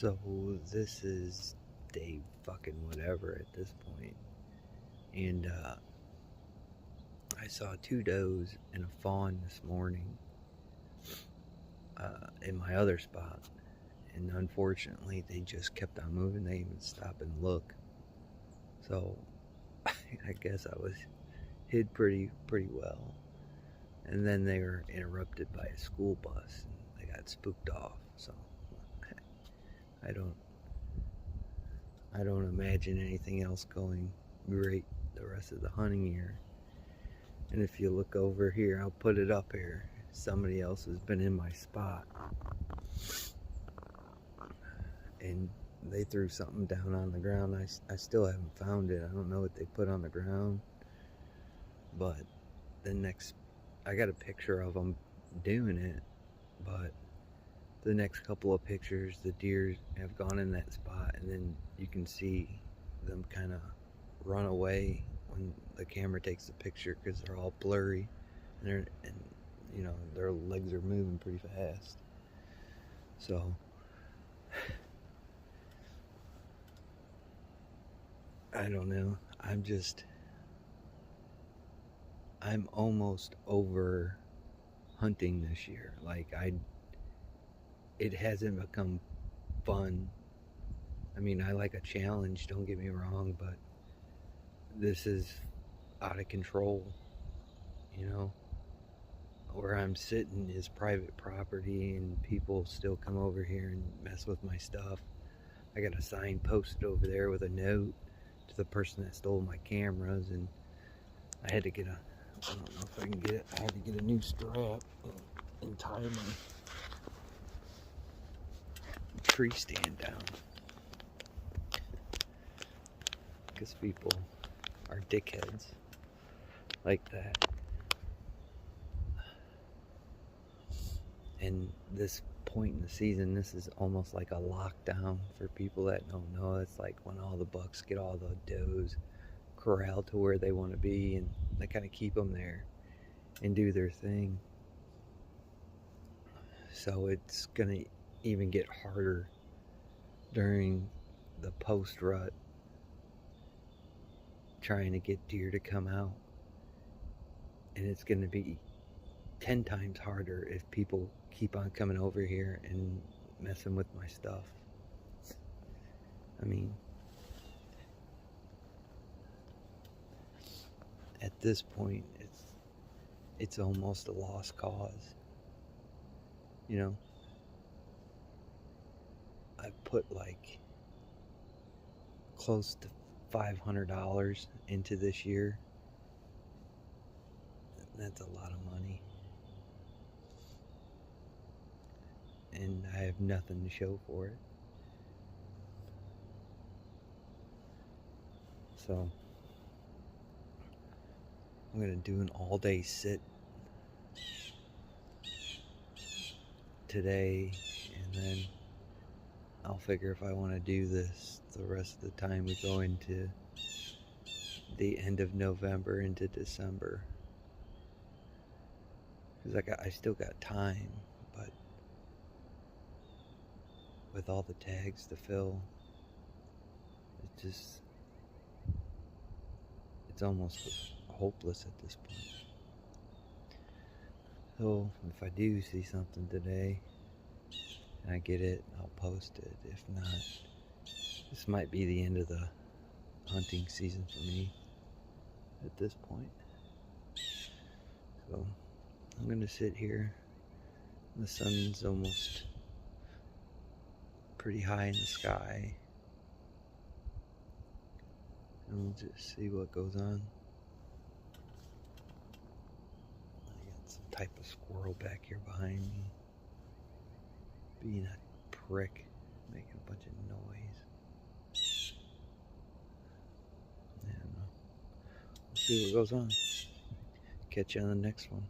So this is day fucking whatever at this point. And I saw two does and a fawn this morning in my other spot. And unfortunately, they just kept on moving. They didn't even stop and look. So I guess I was hid pretty well. And then they were interrupted by a school bus and they got spooked off. So I don't imagine anything else going great the rest of the hunting year. And if you look over here, I'll put it up here. Somebody else has been in my spot. And they threw something down on the ground. I still haven't found it. I don't know what they put on the ground. But I got a picture of them doing it. But the next couple of pictures, the deer have gone in that spot. And then you can see them kind of run away when the camera takes the picture because they're all blurry. And you know, their legs are moving pretty fast. So I don't know. I'm almost over hunting this year. It hasn't become fun. I mean, I like a challenge, don't get me wrong, but this is out of control, you know? Where I'm sitting is private property and people still come over here and mess with my stuff. I got a sign posted over there with a note to the person that stole my cameras, and I had to get I don't know if I can get it, I had to get a new strap and tie my tree stand down. Because people are dickheads like that. And this point in the season, this is almost like a lockdown for people that don't know. It's like when all the bucks get all the does corralled to where they want to be, and they kind of keep them there and do their thing. So it's gonna even get harder during the post rut, trying to get deer to come out, and it's gonna be 10 times harder if people keep on coming over here and messing with my stuff. I mean, at this point, it's almost a lost cause. You know, I put like close to $500 into this year. That's a lot of money. And I have nothing to show for it. So I'm gonna do an all-day sit today, and then I'll figure if I want to do this the rest of the time we go into the end of November into December. Because I still got time, but with all the tags to fill, it's almost hopeless at this point. So if I do see something today and I get it, I'll post it. If not, this might be the end of the hunting season for me at this point. So I'm gonna sit here. The sun's almost pretty high in the sky, and we'll just see what goes on. I got some type of squirrel back here behind me, being a prick, making a bunch of noise. I don't know. We'll see what goes on. Catch you on the next one.